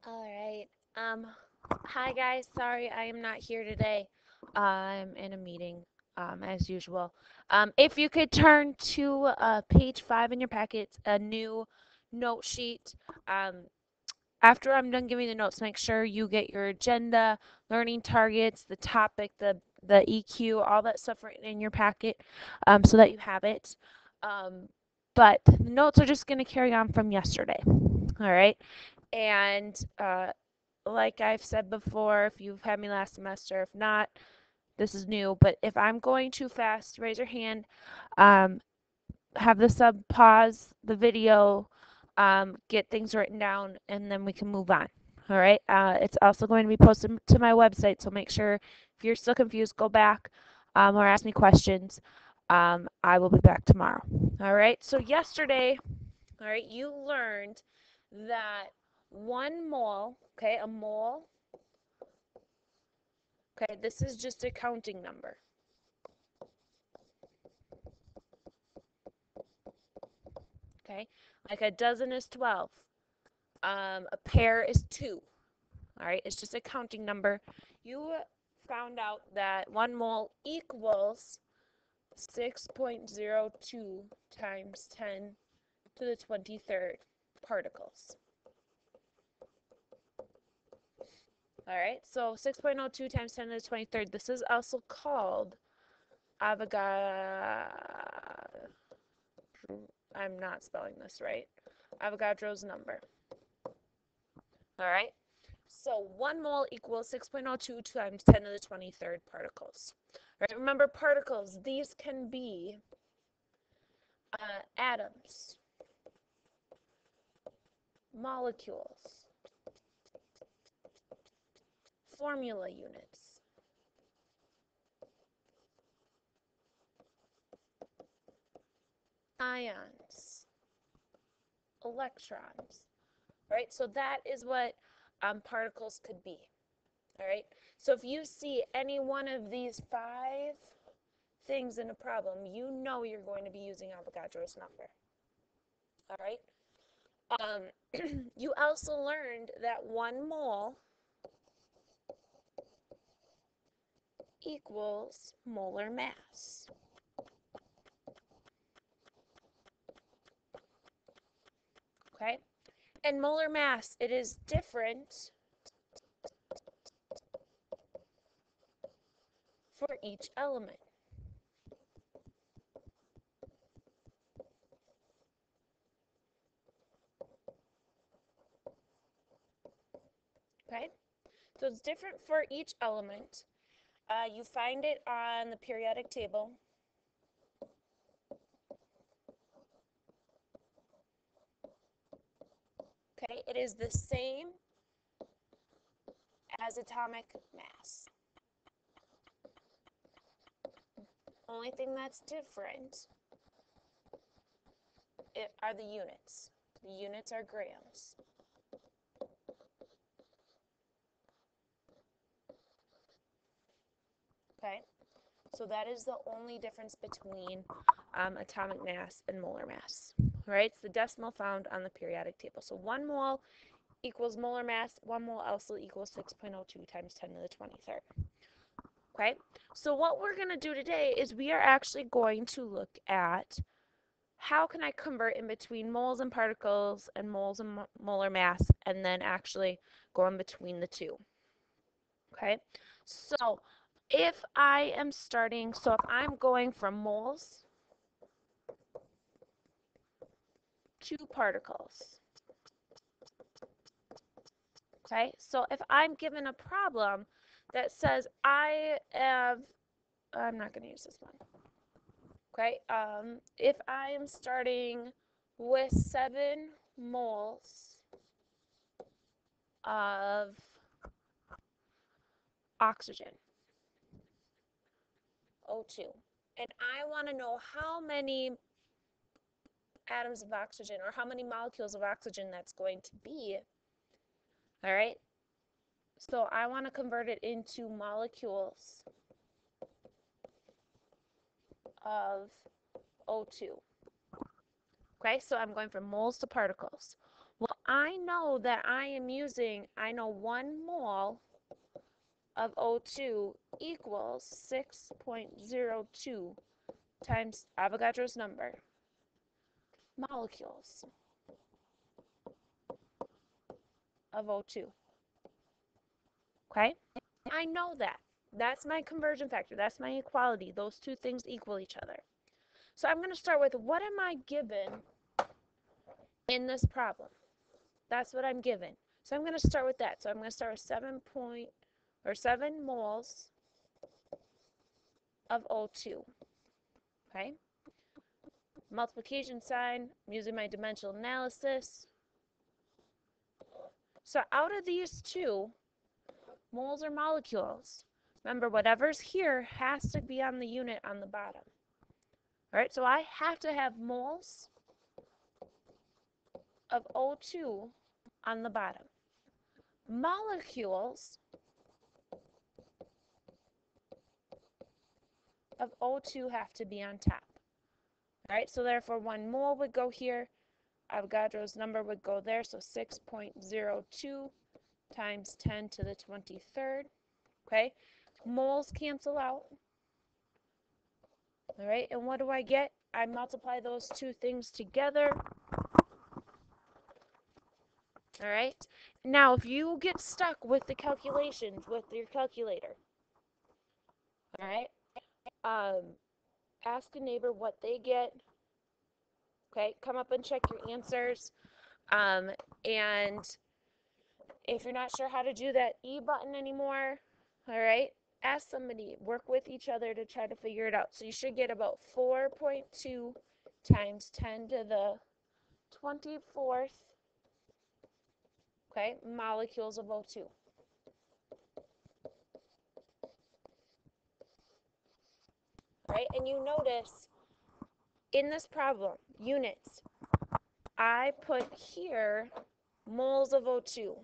All right. Hi guys. Sorry I am not here today. I'm in a meeting, as usual. If you could turn to page 5 in your packet, a new note sheet. Um, After I'm done giving the notes, make sure you get your agenda, learning targets, the topic, the EQ, all that stuff written in your packet, so that you have it. Um, but the notes are just going to carry on from yesterday. All right. And like I've said before, if you've had me last semester, if not, this is new. But if I'm going too fast, raise your hand. Um, have the sub pause the video, get things written down, and then we can move on. All right. It's also going to be posted to my website, so make sure if you're still confused, go back or ask me questions. I will be back tomorrow. All right. So yesterday, all right, you learned that 1 mole, okay, a mole, okay, this is just a counting number, okay? Like a dozen is 12. A pair is 2, all right? It's just a counting number. You found out that 1 mole equals 6.02 times 10 to the 23rd particles. All right, so 6.02 times 10 to the 23rd, this is also called Avogadro. I'm not spelling this right. Avogadro's number. All right. So 1 mole equals 6.02 times 10 to the 23rd particles. All right. Remember particles. These can be atoms, molecules, formula units, ions, electrons. All right. So that is what particles could be. All right. So if you see any one of these 5 things in a problem, you know you're going to be using Avogadro's number. All right. You also learned that 1 mole equals molar mass. Okay. And molar mass, it is different for each element. Okay. So it's different for each element. You find it on the periodic table. Okay. It is the same as atomic mass. Only thing that's different are the units. The units are grams. Okay, so that is the only difference between atomic mass and molar mass. Right, it's the decimal found on the periodic table. So 1 mole equals molar mass. 1 mole also equals 6.02 times 10 to the 23rd. Okay, so what we're going to do today is we are actually going to look at how can I convert in between moles and particles and moles and molar mass, and then actually go in between the two. Okay, so if I am starting, so if I'm going from moles to particles, okay, so if I'm given a problem that says I'm not going to use this one, okay, if I am starting with 7 moles of oxygen, O2, and I want to know how many atoms of oxygen or how many molecules of oxygen that's going to be, all right? So I want to convert it into molecules of O2. Okay, so I'm going from moles to particles. Well, I know that I know 1 mole of O2 equals 6.02 times Avogadro's number molecules of O2. Okay? I know that. That's my conversion factor. That's my equality. Those two things equal each other. So I'm going to start with, what am I given in this problem? That's what I'm given. So I'm going to start with that. So I'm going to start with 7 moles of O2. Okay? Multiplication sign, I'm using my dimensional analysis. So out of these two, moles or molecules, remember, whatever's here has to be on the unit on the bottom. All right, so I have to have moles of O2 on the bottom. Molecules of O2 have to be on top. All right, so therefore 1 mole would go here. Avogadro's number would go there, so 6.02 times 10 to the 23rd. Okay, moles cancel out. All right, and what do I get? I multiply those two things together. All right, now if you get stuck with the calculations with your calculator, all right, ask a neighbor what they get. Okay, come up and check your answers. And if you're not sure how to do that E button anymore, all right, ask somebody, work with each other to try to figure it out. So you should get about 4.2 times 10 to the 24th, okay, molecules of O2. All right, and you notice in this problem, units, I put here moles of O2,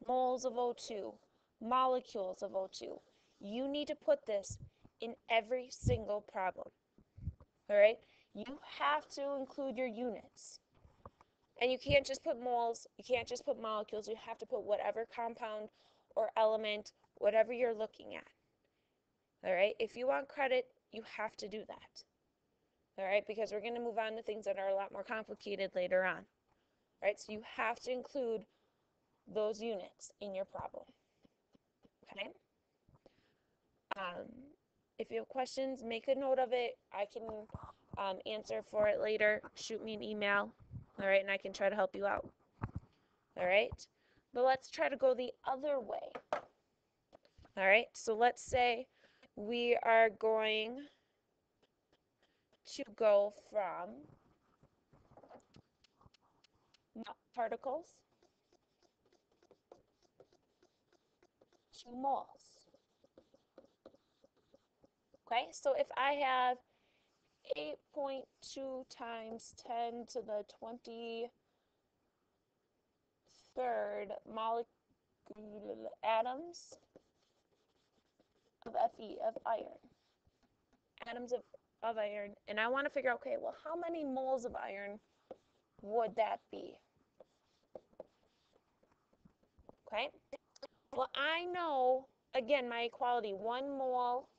moles of O2, molecules of O2. You need to put this in every single problem. All right? You have to include your units. And you can't just put moles, you can't just put molecules, you have to put whatever compound or element, whatever you're looking at. All right? If you want credit, you have to do that. All right? Because we're going to move on to things that are a lot more complicated later on. All right? So you have to include those units in your problem. Okay? If you have questions, make a note of it. I can answer for it later. Shoot me an email, all right, and I can try to help you out, all right? But let's try to go the other way, all right? So let's say we are going to go from particles to moles, okay? So if I have 8.2 times 10 to the 23rd atoms of Fe, of iron, atoms of iron, and I want to figure out, okay, well, how many moles of iron would that be? Okay, well, I know, again, my equality, 1 mole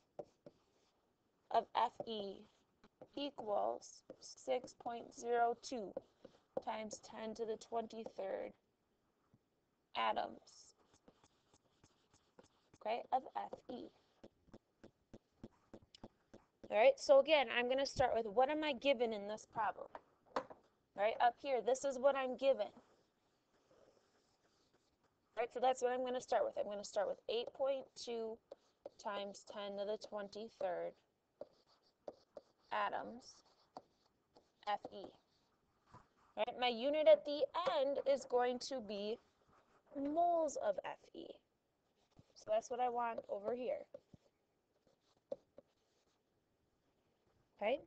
of Fe equals 6.02 times 10 to the 23rd atoms, okay, of Fe. All right, so again, I'm going to start with, what am I given in this problem? All right, up here, this is what I'm given. All right, so that's what I'm going to start with. I'm going to start with 8.2 times 10 to the 23rd atoms, Fe. All right, my unit at the end is going to be moles of Fe. So that's what I want over here. Okay,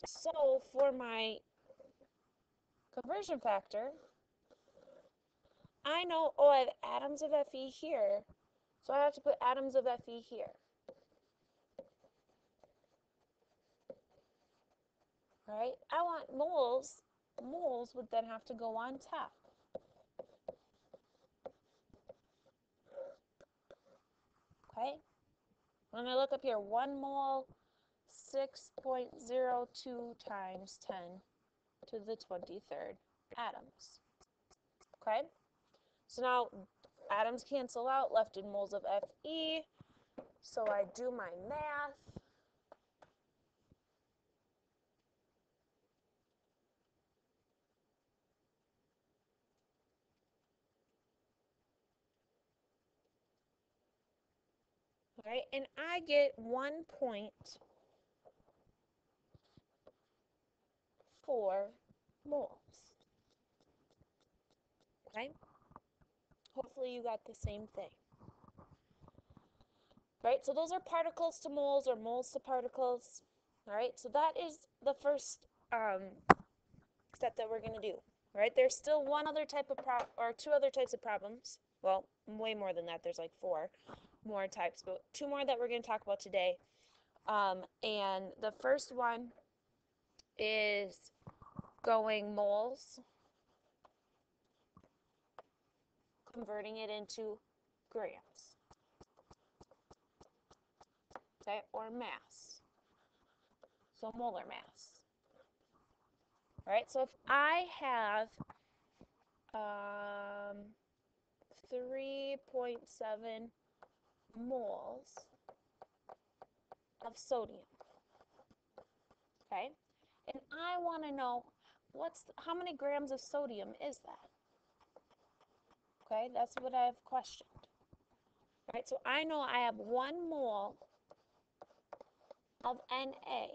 so for my conversion factor, I know, oh, I have atoms of Fe here, so I have to put atoms of Fe here. All right, I want moles moles would then have to go on top. Okay? When I look up here, 1 mole, 6.02 times 10 to the 23rd atoms. Okay? So now atoms cancel out, left in moles of Fe. So I do my math. All right, and I get 1.4 moles. Okay? Hopefully you got the same thing. Right? So those are particles to moles or moles to particles. All right? So that is the first step that we're going to do. All right? There's still one other type of two other types of problems. Well, way more than that. There's like 4 more types, but 2 more that we're going to talk about today. And the first one is going moles, converting it into grams, okay, or mass, so molar mass. All right, so if I have 3.7 moles of sodium, okay, and I want to know how many grams of sodium is that? Okay, that's what I've questioned. All right, so I know I have 1 mole of Na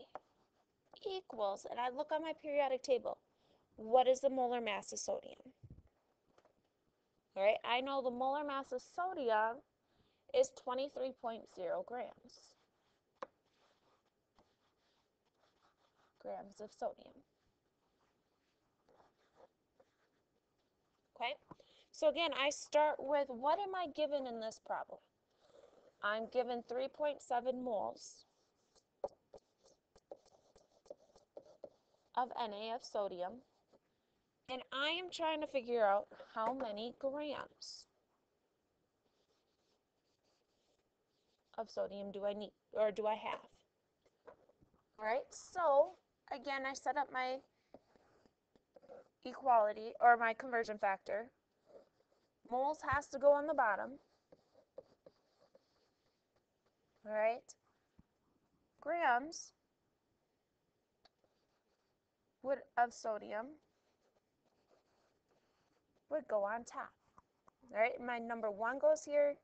equals, and I look on my periodic table, what is the molar mass of sodium? All right, I know the molar mass of sodium is 23.0 grams of sodium. Okay, so again, I start with what am I given in this problem? I'm given 3.7 moles of Na of sodium, and I am trying to figure out how many grams of sodium do I need, or do I have? All right, so again, I set up my equality, or my conversion factor. Moles has to go on the bottom. All right, grams of sodium would go on top. All right, my number 1 goes here,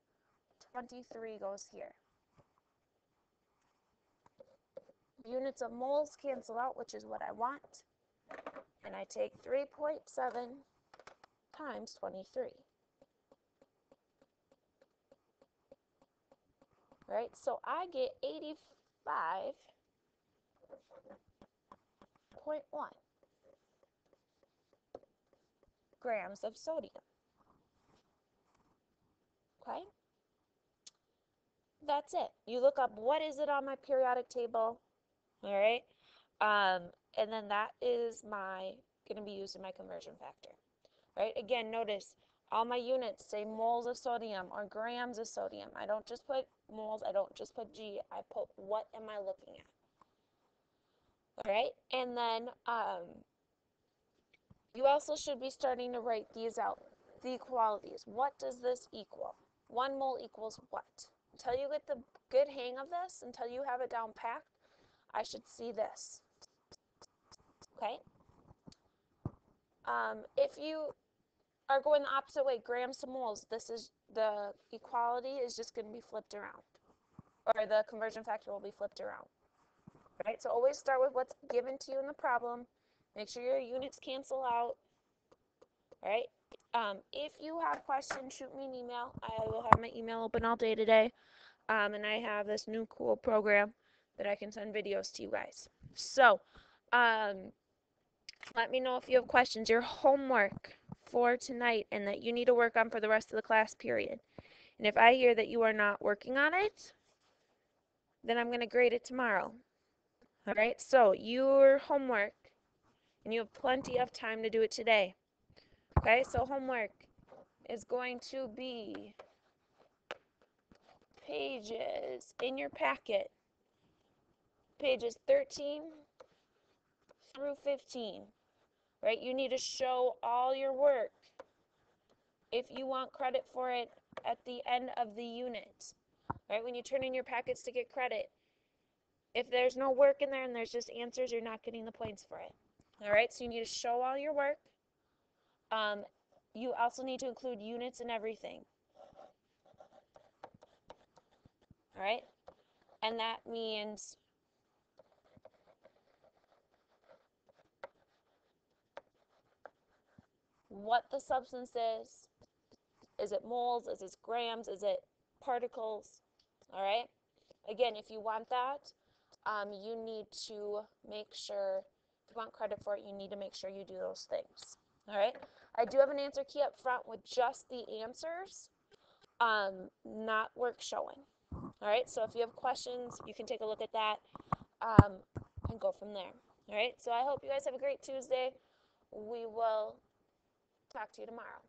23 goes here. Units of moles cancel out, which is what I want, and I take 3.7 times 23. All right, so I get 85.1 grams of sodium. Okay? That's it. You look up what is it on my periodic table, all right? And then that is going to be used in my conversion factor, right? Again, notice all my units say moles of sodium or grams of sodium. I don't just put moles, I don't just put G, I put what am I looking at, all right? And then you also should be starting to write these out, the equalities. What does this equal? 1 mole equals what? Until you get the good hang of this, until you have it down packed, I should see this. Okay? If you are going the opposite way, grams to moles, this is the equality is just going to be flipped around, or the conversion factor will be flipped around. Right? So always start with what's given to you in the problem. Make sure your units cancel out. All right? If you have questions, shoot me an email. I will have my email open all day today. And I have this new cool program that I can send videos to you guys. So, let me know if you have questions. Your homework for tonight and that you need to work on for the rest of the class period. And if I hear that you are not working on it, then I'm going to grade it tomorrow. All right, so your homework and you have plenty of time to do it today. Okay, so homework is going to be pages in your packet, pages 13 through 15, right? You need to show all your work if you want credit for it at the end of the unit, right? When you turn in your packets to get credit, if there's no work in there and there's just answers, you're not getting the points for it. All right, so you need to show all your work. You also need to include units and everything. All right, and that means what the substance is. Is it moles? Is it grams? Is it particles? All right. Again, if you want that, you need to make sure, if you want credit for it, you need to make sure you do those things. All right. I do have an answer key up front with just the answers, not work showing. All right. So if you have questions, you can take a look at that and go from there. All right. So I hope you guys have a great Tuesday. We will talk to you tomorrow.